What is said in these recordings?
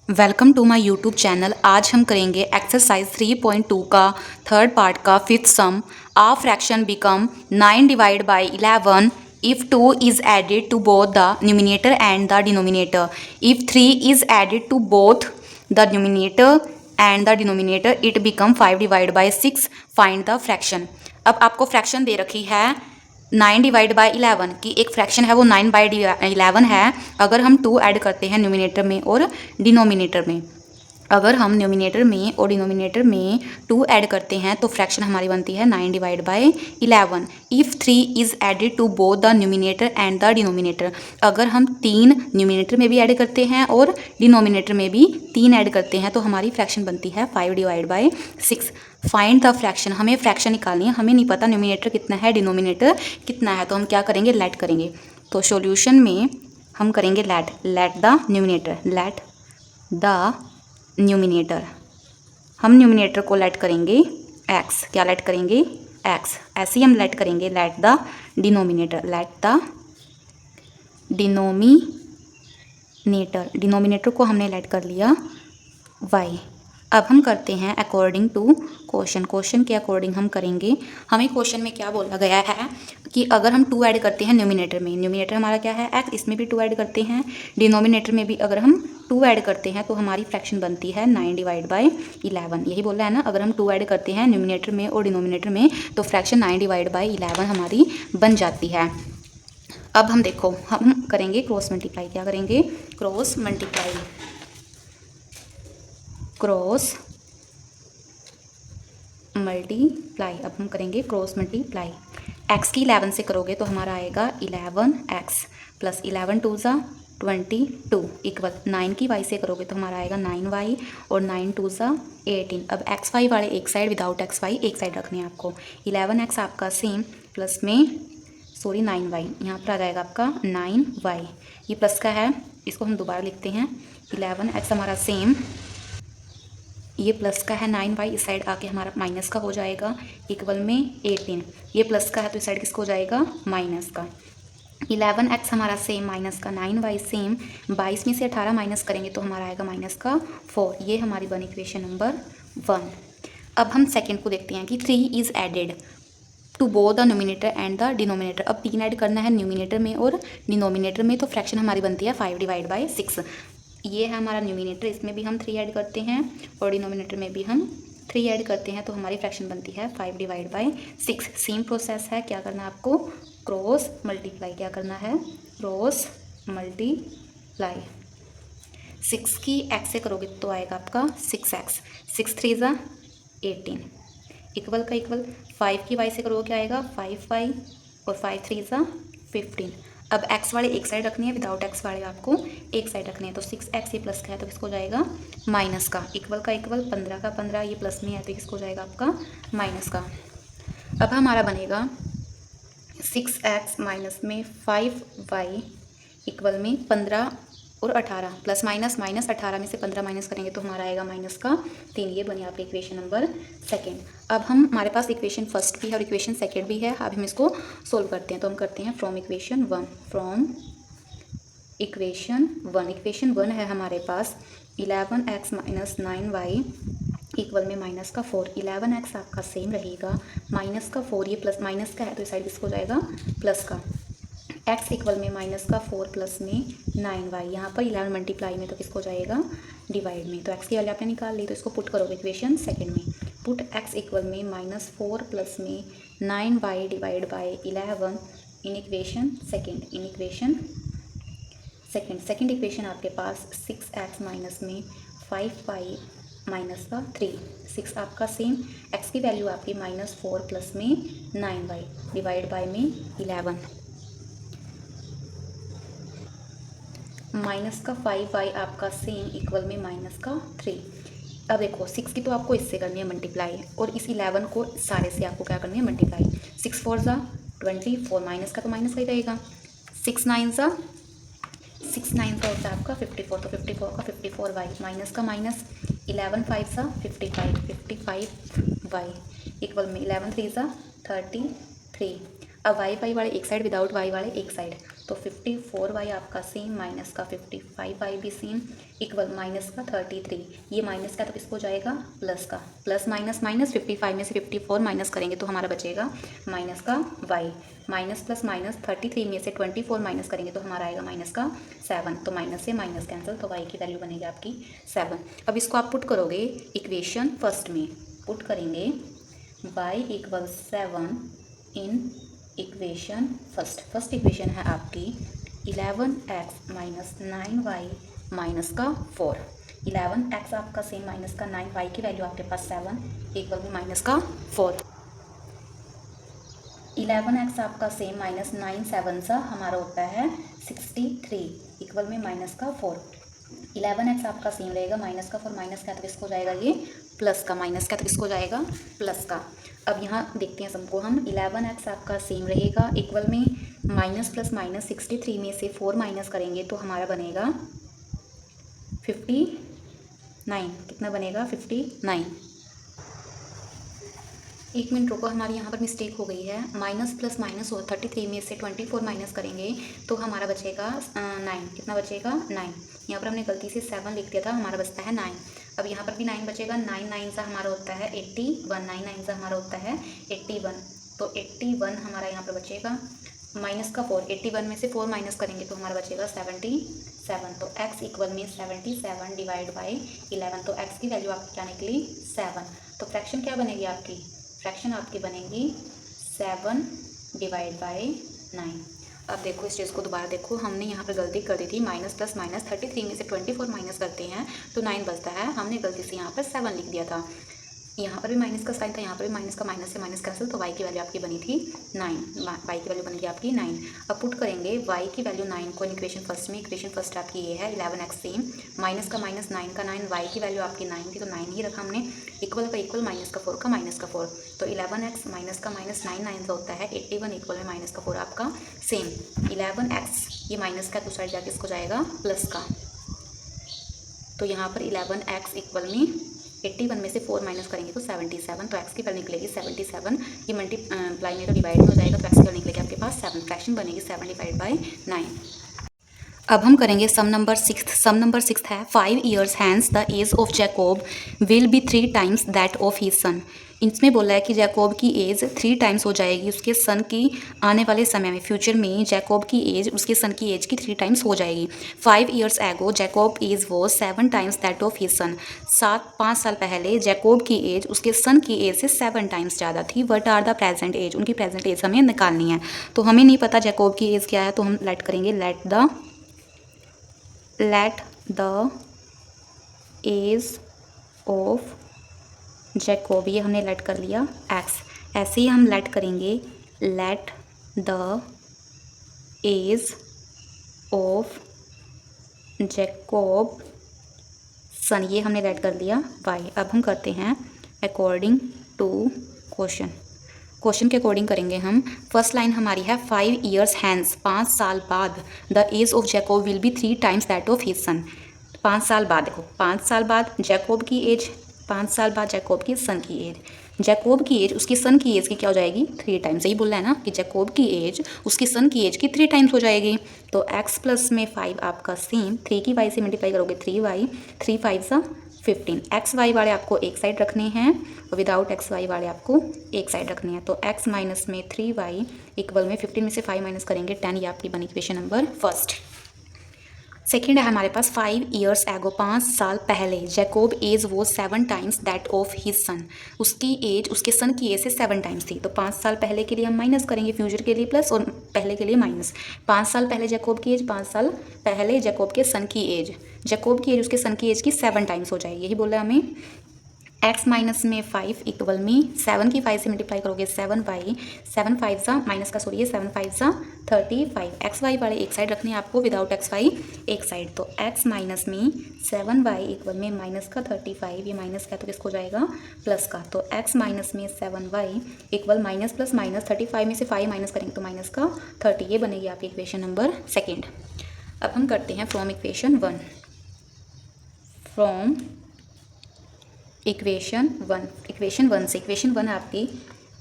Welcome to my YouTube channel. आज हम करेंगे एक्सरसाइज 3.2 का थर्ड पार्ट का fifth sum. A fraction become 9 divide by 11 if 2 is added to both the numerator and the denominator, if 3 is added to both the numerator and the denominator it become 5 divided by 6, find the fraction। अब आपको fraction दे रखी है 9 divide by 11 की एक fraction है वो 9 by 11 है। अगर हम 2 ऐड करते हैं न्यूमिनेटर में और डिनोमिनेटर में, अगर हम न्यूमिनेटर में और डिनोमिनेटर में 2 ऐड करते हैं तो फ्रैक्शन हमारी बनती है 9 divide by 11। If 3 is added to both the numerator and the denominator, अगर हम 3 न्यूमिनेटर में भी ऐड करते हैं और डिनोमिनेटर में भी 3 ऐड करते हैं तो हमारी फ्रैक्शन बनती है 5 divide by 6। Find the fraction, हमें फ्रैक्शन निकालनी है। हमें नहीं पता न्यूमिनेटर कितना है डिनोमिनेटर कितना है, तो हम क्या करेंगे, लेट करेंगे। तो सॉल्यूशन में हम करेंगे let the numerator, let the numerator, हम न्यूमिनेटर को लेट करेंगे x। क्या लेट करेंगे, x। ऐसे ही हम लेट करेंगे let the denominator, let the denominator, denominator को हमने लेट कर लिया y। अब हम करते हैं अकॉर्डिंग टू क्वेश्चन, क्वेश्चन के अकॉर्डिंग हम करेंगे। हमें क्वेश्चन में क्या बोला गया है कि अगर हम 2 ऐड करते हैं न्यूमिनेटर में, न्यूमिनेटर हमारा क्या है x, इसमें भी 2 ऐड करते हैं, डिनोमिनेटर में भी अगर हम 2 ऐड करते हैं तो हमारी फ्रैक्शन बनती है 9 डिवाइड बाई 11। यही बोला है ना, अगर हम 2 ऐड करते हैं न्यूमिनेटर में और डिनोमिनेटर में तो फ्रैक्शन 9 डिवाइड बाई 11 हमारी बन जाती है। अब हम देखो, हम करेंगे क्रॉस मल्टीप्लाई। क्या करेंगे, क्रॉस मल्टीप्लाई, क्रॉस मल्टीप्लाई। अब हम करेंगे क्रॉस मल्टीप्लाई। x की 11 से करोगे तो हमारा आएगा 11x प्लस 11 टू ज़ा 22 इक्वल 9 की y से करोगे तो हमारा आएगा 9y और 9 टू ज़ा 18। अब xy वाले एक साइड, विदाउट xy एक साइड रखने हैं आपको। 11x आपका सेम प्लस में 9y, यहाँ पर आ जाएगा आपका 9y। ये प्लस का है, इसको हम दोबारा लिखते हैं। 11x हमारा सेम, ये प्लस का है 9y, इस साइड आके हमारा माइनस का हो जाएगा इक्वल में 18। ये प्लस का है तो इस साइड किसको हो जाएगा, माइनस का। 11x हमारा सेम माइनस का 9y सेम, 22 में से 18 माइनस करेंगे तो हमारा आएगा माइनस का 4। ये हमारी बनी इक्वेशन नंबर 1। अब हम सेकेंड को देखते हैं कि 3 is added to both the numerator and the denominator. अब 3 ऐड करना है न्यूमिनेटर में और डिनोमिनेटर में तो फ्रैक्शन हमारी बनती है 5 डिवाइड बाई 6। ये है हमारा न्यूमिनेटर, इसमें भी हम 3 ऐड करते हैं और डिनोमिनेटर में भी हम 3 ऐड करते हैं तो हमारी फ्रैक्शन बनती है 5 डिवाइड बाई 6। सेम प्रोसेस है, क्या करना है आपको, क्रॉस मल्टीप्लाई। क्या करना है, क्रॉस मल्टीप्लाई। 6 की x से करोगे तो आएगा आपका 6x, 6 3 ज़ा 18 इक्वल का इक्वल। 5 की y से करोगे क्या आएगा, 5y और 5 3 ज़ा 15। अब x वाले एक साइड रखनी है, विदाउट x वाले आपको एक साइड रखनी है। तो 6x ये प्लस का है तो किसको जाएगा, माइनस का, इक्वल का इक्वल। 15 का 15 ये प्लस में है तो किसको जाएगा आपका, माइनस का। अब हमारा बनेगा 6x माइनस में 5y इक्वल में 15 और 18 प्लस माइनस, माइनस 18 में से 15 माइनस करेंगे तो हमारा आएगा माइनस का 3। ये बनी आपकी इक्वेशन नंबर सेकेंड। अब हमारे पास इक्वेशन फर्स्ट भी है और इक्वेशन सेकेंड भी है। अब हम इसको सोल्व करते हैं। तो हम करते हैं from equation 1, from equation 1। Equation 1 है हमारे पास 11x माइनस 9y इक्वल में माइनस का 4। 11x आपका सेम रहेगा, माइनस का 4 ये प्लस माइनस का है तो इस साइड किसको जाएगा, प्लस का। x इक्वल में माइनस का 4 प्लस में 9y, यहाँ पर 11 मल्टीप्लाई में तो किसको जाएगा, डिवाइड में। तो x की वैल्यू आपने निकाल ली तो इसको पुट करोगे इक्वेशन सेकेंड में। पुट x इक्वल में माइनस 4 प्लस में 9y divide by 11 in equation second, in equation second. Second equation आपके पास 6x माइनस में 5y माइनस का 3, 6 आपका सेम, x की वैल्यू आपकी माइनस 4 प्लस में 9y डिवाइड बाई में 11 माइनस का 5y आपका सेम इक्वल में माइनस का 3। अब देखो 6 की तो आपको इससे करनी है मल्टीप्लाई और इस 11 को सारे से आपको क्या करनी है, मल्टीप्लाई। 6 4 ज़ा 24, माइनस का तो माइनस का ही रहेगा। 6 9 ज़ा होता है आपका 54, तो 54 का 54y माइनस का माइनस। 11 5 ज़ा 55, 55y इक्वल में 11 3 ज़ा 33। अब y वाले एक साइड, विदाउट y वाले एक साइड, तो 54y आपका सेम, माइनस का 55y भी सेम, इक्वल माइनस का 33। ये माइनस का तो किसको जाएगा, प्लस का, प्लस माइनस माइनस, 55 में से 54 माइनस करेंगे तो हमारा बचेगा माइनस का y, माइनस प्लस माइनस 33 में से 24 माइनस करेंगे तो हमारा आएगा माइनस का 7। तो माइनस से माइनस कैंसिल, तो y की वैल्यू बनेगी आपकी 7। अब इसको आप पुट करोगे इक्वेशन फर्स्ट में, पुट करेंगे y equal 7 in equation first equation है आपकी 11x माइनस 9y माइनस का 4। 11x आपका सेम माइनस का 9y की वैल्यू आपके पास 7 इक्वल में माइनस का 4। 11x आपका सेम माइनस 9 7 सा हमारा होता है 63 इक्वल में माइनस का 4। 11x आपका सेम रहेगा माइनस का 4, माइनस का तो किसको जाएगा ये प्लस का, माइनस का तो किसको जाएगा प्लस का। अब यहाँ देखते हैं सबको हम, 11x आपका सेम रहेगा इक्वल में माइनस प्लस माइनस 63 में से 4 माइनस करेंगे तो हमारा बनेगा 59। कितना बनेगा 59। एक मिनट रुको, हमारी यहाँ पर मिस्टेक हो गई है, माइनस प्लस माइनस हो 33 में से 24 माइनस करेंगे तो हमारा बचेगा 9। कितना बचेगा 9। यहाँ पर हमने गलती से 7 लिख दिया था, हमारा बचता है 9। अब यहाँ पर भी 9 बचेगा, 9 9 सा हमारा होता है 81, 9 9 सा हमारा होता है 81। तो 81 हमारा यहाँ पर बचेगा माइनस का 4, 81 में से 4 माइनस करेंगे तो हमारा बचेगा 77। तो x इक्वल में 77 डिवाइड बाई 11, तो x की वैल्यू आपकी क्या निकली 7। तो फ्रैक्शन क्या बनेगी आपकी, फ्रैक्शन आपकी बनेगी 7 डिवाइड बाई 9। अब देखो इस चीज़ को दोबारा देखो, हमने यहाँ पर गलती कर दी थी, माइनस प्लस माइनस 33 में से 24 माइनस करते हैं तो 9 बचता है, हमने गलती से यहाँ पर 7 लिख दिया था। यहाँ पर भी माइनस का साइन था, यहाँ पर भी माइनस का, माइनस से माइनस कैंसिल, तो y की वैल्यू आपकी बनी थी 9। y की वैल्यू बनेगी आपकी 9। अब पुट करेंगे y की वैल्यू 9 को इक्वेशन फर्स्ट में, इक्वेशन फर्स्ट आपकी ये है 11x सेम, माइनस का माइनस 9 का 9, y की वैल्यू आपकी 9 थी तो 9 ही रखा हमने, इक्वल का इक्वल, माइनस का 4 का माइनस का 4। तो 11x माइनस का माइनस 9 9 होता है 81 इक्वल में माइनस का 4 आपका सेम। 11x ये माइनस का दूसरा जाके इसको जाएगा प्लस का, तो यहाँ पर 11x इक्वल में 81 में से 4 माइनस करेंगे तो 77, तो x की वैल्यू निकलेगी 77। ये मल्टीप्लाई में तो डिवाइड में हो जाएगा तो x की वैल्यू निकलेगी आपके पास 7, फ्रैक्शन बनेगी 7 डिवाइड बाई 9। अब हम करेंगे सम नंबर 6। सम नंबर 6 है 5 years hence the age of Jacob will be 3 times that of his son। इसमें बोला है कि जैकोब की एज 3 टाइम्स हो जाएगी उसके सन की, आने वाले समय में फ्यूचर में जैकोब की एज उसके सन की एज की 3 टाइम्स हो जाएगी। 5 years ago जैकोब एज वो 7 times that of his son. 5 साल पहले जैकोब की एज उसके सन की एज से 7 टाइम्स ज़्यादा थी। What are the present age, उनकी प्रेजेंट एज हमें निकालनी है। तो हमें नहीं पता जैकोब की एज क्या है, तो हम लेट करेंगे let the age of Jacob, ये हमने लेट कर लिया x। ऐसे ही हम लेट करेंगे let the age of Jacob son, ये हमने लेट कर लिया y। अब हम करते हैं अकॉर्डिंग टू क्वेश्चन के अकॉर्डिंग करेंगे हम। फर्स्ट लाइन हमारी है 5 years hence, 5 साल बाद, the age of Jacob will be 3 times that of his son. 5 साल बाद, देखो 5 साल बाद जैकोब की एज, 5 साल बाद जैकोब की सन की एज, जैकोब की एज उसकी सन की एज की क्या हो जाएगी 3 टाइम्स। यही बोल रहा है ना कि जैकोब की एज उसकी सन की एज की 3 टाइम्स हो जाएगी। तो x प्लस में 5 आपका सेम, 3 की y से मल्टीप्लाई करोगे 3y, 3 5 सा 15। एक्स वाई वाले आपको एक साइड रखने हैं और विदाउट एक्स वाई वाले आपको एक साइड रखने हैं। तो x माइनस में 3y इक्वल में 15 में से 5 माइनस करेंगे 10, ये आपकी बनी इक्वेशन नंबर फर्स्ट। सेकेंड है हमारे पास 5 years ago, 5 साल पहले जैकोब एज वो 7 टाइम्स दैट ऑफ हिज सन, उसकी एज उसके सन की एज से 7 टाइम्स थी। तो 5 साल पहले के लिए हम माइनस करेंगे, फ्यूचर के लिए प्लस और पहले के लिए माइनस। 5 साल पहले जैकोब की एज, 5 साल पहले जैकोब के सन की एज, जैकोब की एज उसके सन की एज की 7 टाइम्स हो जाएगी। यही बोला हमें। x माइनस में 5 इक्वल में 7 की 5 से मल्टीप्लाई करोगे 7y, 7 5 सा माइनस का सॉरी 7 5 सा 35। एक्स वाई वाले एक साइड रखने हैं आपको, विदाउट एक्स वाई एक साइड। तो x माइनस में 7y इक्वल में माइनस का 35, ये माइनस का तो किसको जाएगा प्लस का। तो x माइनस में 7y equal minus plus minus 35 में से 5 माइनस करेंगे तो माइनस का 30, ये बनेगी आपकी इक्वेशन नंबर सेकेंड। अब हम करते हैं फ्रॉम इक्वेशन 1, फ्रॉम इक्वेशन 1 से, इक्वेशन 1 आपकी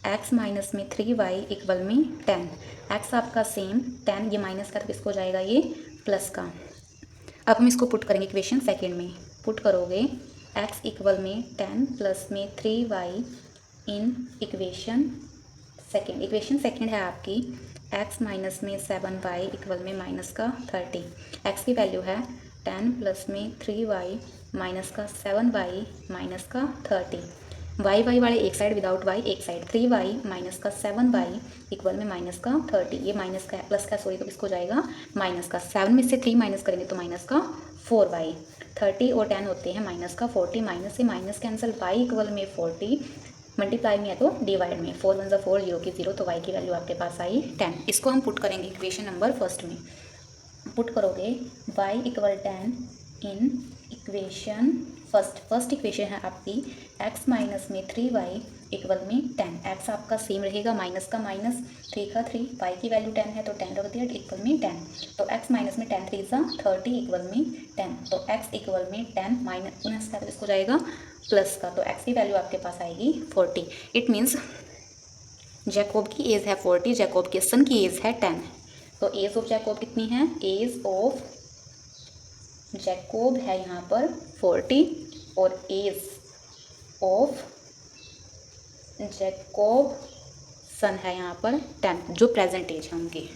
x माइनस में 3y इक्वल में 10। x आपका सेम 10, ये माइनस का तो किसको जाएगा, ये प्लस का। अब हम इसको पुट करेंगे इक्वेशन सेकेंड में। पुट करोगे x इक्वल में 10 प्लस में 3y in equation second. Equation second है आपकी x माइनस में 7y इक्वल में माइनस का 30। x की वैल्यू है 10 प्लस में 3y माइनस का 7y माइनस का 30। y वाले एक साइड, विदाउट y एक साइड। 3y माइनस का 7y इक्वल में माइनस का 30। ये माइनस का प्लस का, सॉरी, तो किसको जाएगा, माइनस का। 7 में से 3 माइनस करेंगे तो माइनस का 4y। 30 और 10 होते हैं माइनस का 40। माइनस से माइनस कैंसिल, y इक्वल में 40, मल्टीप्लाई में है तो डिवाइड में। 4 1 4, 0 की 0, तो y की वैल्यू आपके पास आई 10। इसको हम पुट करेंगे इक्वेशन नंबर फर्स्ट में। पुट करोगे y equal 10 in equation first equation है आपकी x माइनस में 3y इक्वल में 10। x आपका सेम रहेगा, माइनस का माइनस, 3 का 3, y की वैल्यू 10 है तो 10 रख दिया इक्वल में 10। तो x माइनस में 10 3 30 इक्वल में 10। तो x इक्वल में 10 माइनस का, तो इसको जाएगा प्लस का। तो x की वैल्यू आपके पास आएगी 40। इट मीन्स जैकोब की एज है 40, जैकोब के सन की एज है 10। तो एज ऑफ जैकोब कितनी है, एज ऑफ जैकोब है यहाँ पर 40 और एज ऑफ जैकोब सन है यहाँ पर 10, जो प्रेजेंट एज है उनकी।